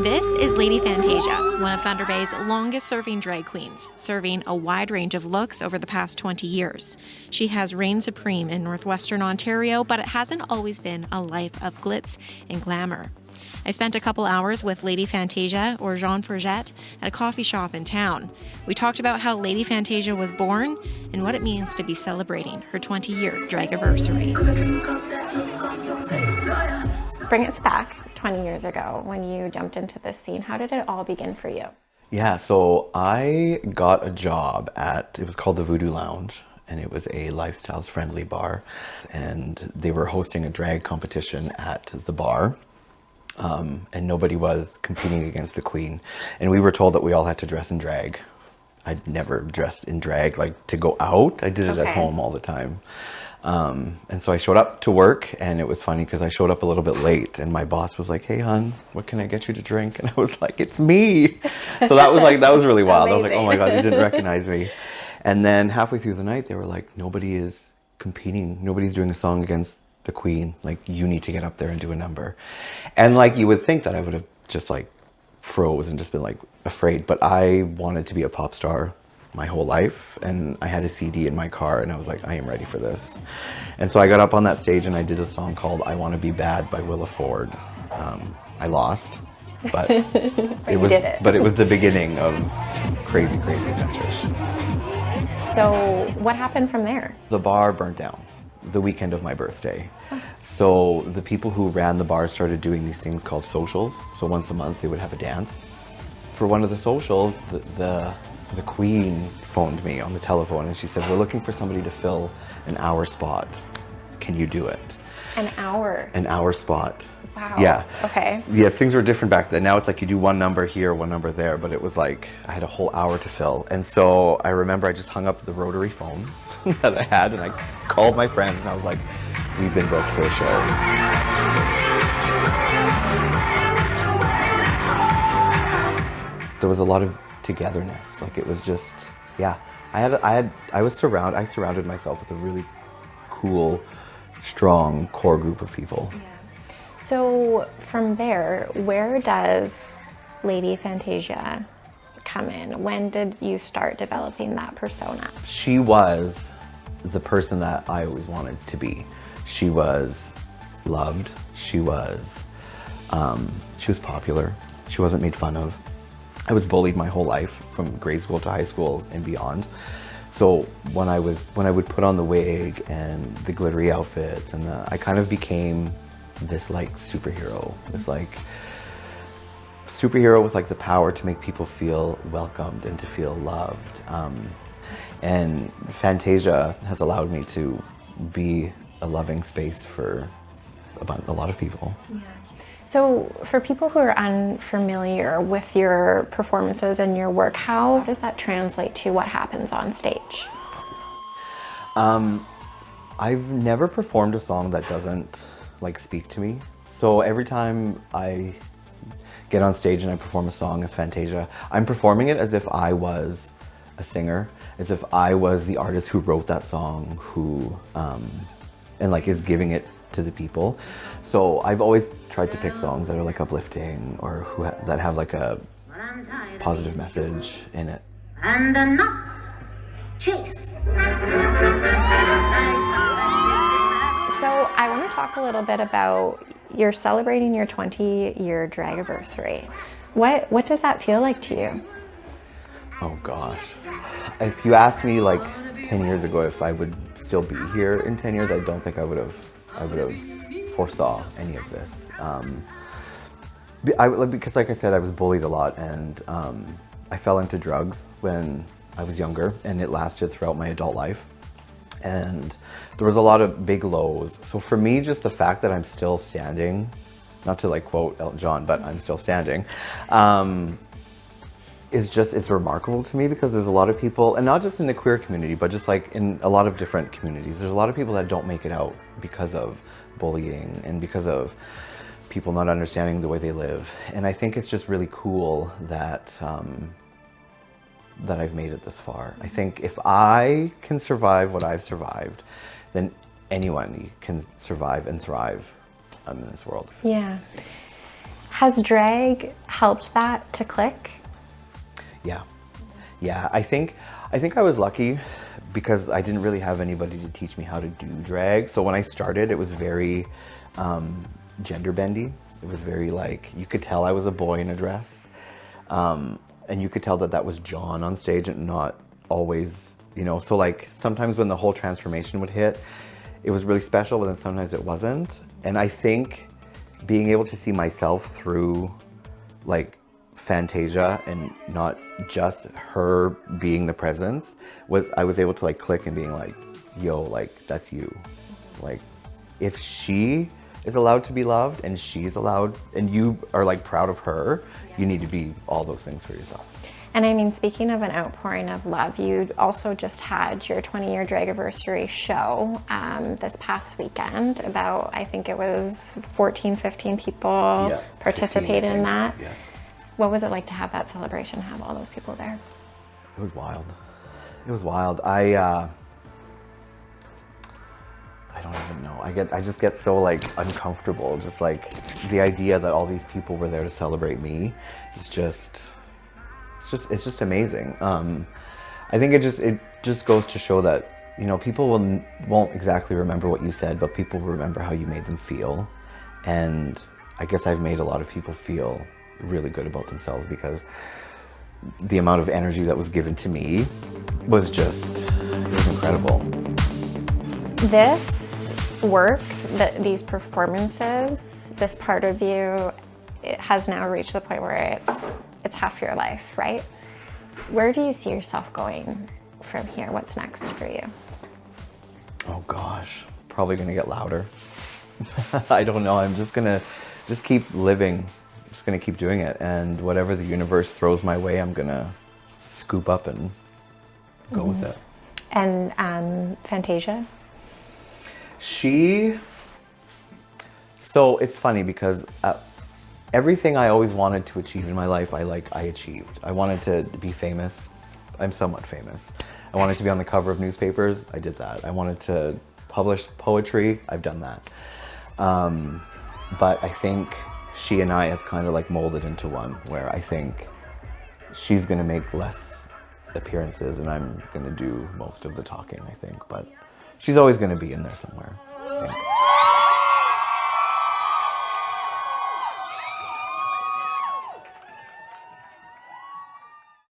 This is Lady Fantasia, one of Thunder Bay's longest-serving drag queens, serving a wide range of looks over the past 20 years. She has reigned supreme in Northwestern Ontario, but it hasn't always been a life of glitz and glamour. I spent a couple hours with Lady Fantasia, or Jean Forget, at a coffee shop in town. We talked about how Lady Fantasia was born and what it means to be celebrating her 20-year dragiversary. Bring us back 20 years ago when you jumped into this scene. How did it all begin for you? Yeah, so I got a job at, it was called the Voodoo Lounge, and it was a lifestyles friendly bar, and they were hosting a drag competition at the bar. And nobody was competing against the queen, and we were told that we all had to dress in drag. I'd never dressed in drag like to go out. I did it at home all the time. And so I showed up to work, and it was funny because I showed up a little bit late, and my boss was like, "Hey hon, what can I get you to drink?" And I was like, "It's me." So that was really wild. I was like, "Oh my God, you didn't recognize me." And then halfway through the night, they were like, "Nobody is competing. Nobody's doing a song against the queen. Like, you need to get up there and do a number." And like, you would think that I would have just like froze and just been like afraid, but I wanted to be a pop star my whole life, and I had a CD in my car, and I was like, I am ready for this. And so I got up on that stage and I did a song called "I Want to Be Bad" by Willa Ford. I lost, but it was the beginning of crazy adventures. So what happened from there? The bar burnt down the weekend of my birthday. So the people who ran the bar started doing these things called socials. So once a month they would have a dance. For one of the socials, the queen phoned me on the telephone, and she said, "We're looking for somebody to fill an hour spot. Can you do it?" An hour? An hour spot. Wow. Yeah. Okay. Yes, things were different back then. Now it's like you do one number here, one number there, but it was like I had a whole hour to fill. And so I remember I just hung up the rotary phone that I had, and I called my friends, and I was like, "We've been booked for a show." There was a lot of togetherness. Like, it was just, yeah. I surrounded myself with a really cool, strong core group of people. Yeah. So from there, where does Lady Fantasia come in? When did you start developing that persona? She was the person that I always wanted to be. She was loved. She was popular. She wasn't made fun of. I was bullied my whole life, from grade school to high school and beyond. So when I would put on the wig and the glittery outfits, and I kind of became this like superhero, with like the power to make people feel welcomed and to feel loved. And Fantasia has allowed me to be a loving space for a lot of people. Yeah. So for people who are unfamiliar with your performances and your work, how does that translate to what happens on stage? I've never performed a song that doesn't like speak to me. So every time I get on stage and I perform a song as Fantasia, I'm performing it as if I was a singer, as if I was the artist who wrote that song, who and like is giving it to the people. So I've always tried to pick songs that are like uplifting, or that have like a positive message in it. And not chase. So I want to talk a little bit about, you're celebrating your 20-year dragiversary. What does that feel like to you? Oh gosh. If you asked me like 10 years ago if I would still be here in 10 years, I don't think I would have foresaw any of this. Because like I said, I was bullied a lot, and I fell into drugs when I was younger, and it lasted throughout my adult life. And there was a lot of big lows. So for me, just the fact that I'm still standing, not to like quote Elton John, but I'm still standing, it's remarkable to me, because there's a lot of people, and not just in the queer community, but just like in a lot of different communities, there's a lot of people that don't make it out because of bullying and because of people not understanding the way they live. And I think it's just really cool that that I've made it this far. I think if I can survive what I've survived, then anyone can survive and thrive in this world. Yeah. Has drag helped that to click? Yeah. I think I was lucky because I didn't really have anybody to teach me how to do drag. So when I started, it was very gender bendy. It was very like, you could tell I was a boy in a dress. And you could tell that was John on stage and not always, so like sometimes when the whole transformation would hit, it was really special, but then sometimes it wasn't. And I think being able to see myself through like Fantasia and not just her being the presence, I was able to like click and being like, yo, like that's you. Like if she is allowed to be loved and she's allowed and you are like proud of her, you need to be all those things for yourself. And I mean, speaking of an outpouring of love, you also just had your 20-year dragiversary show this past weekend. About, I think it was 14, 15 people participated in that. Yeah. What was it like to have that celebration, have all those people there? It was wild. It was wild. I don't even know. I just get so like uncomfortable. Just like the idea that all these people were there to celebrate me is just, it's just amazing. I think it just goes to show that, people won't exactly remember what you said, but people will remember how you made them feel. And I guess I've made a lot of people feel really good about themselves because the amount of energy that was given to me was it was incredible. This work, these performances, this part of you, it has now reached the point where it's half your life, right? Where do you see yourself going from here? What's next for you? Oh gosh, probably gonna get louder. I don't know. I'm just gonna keep living. I'm just gonna keep doing it, and whatever the universe throws my way, I'm gonna scoop up and go with it. And Fantasia? So it's funny because everything I always wanted to achieve in my life, I achieved. I wanted to be famous. I'm somewhat famous. I wanted to be on the cover of newspapers. I did that. I wanted to publish poetry. I've done that. But I think she and I have kind of like molded into one where I think she's going to make less appearances and I'm going to do most of the talking, I think. But she's always going to be in there somewhere, I think.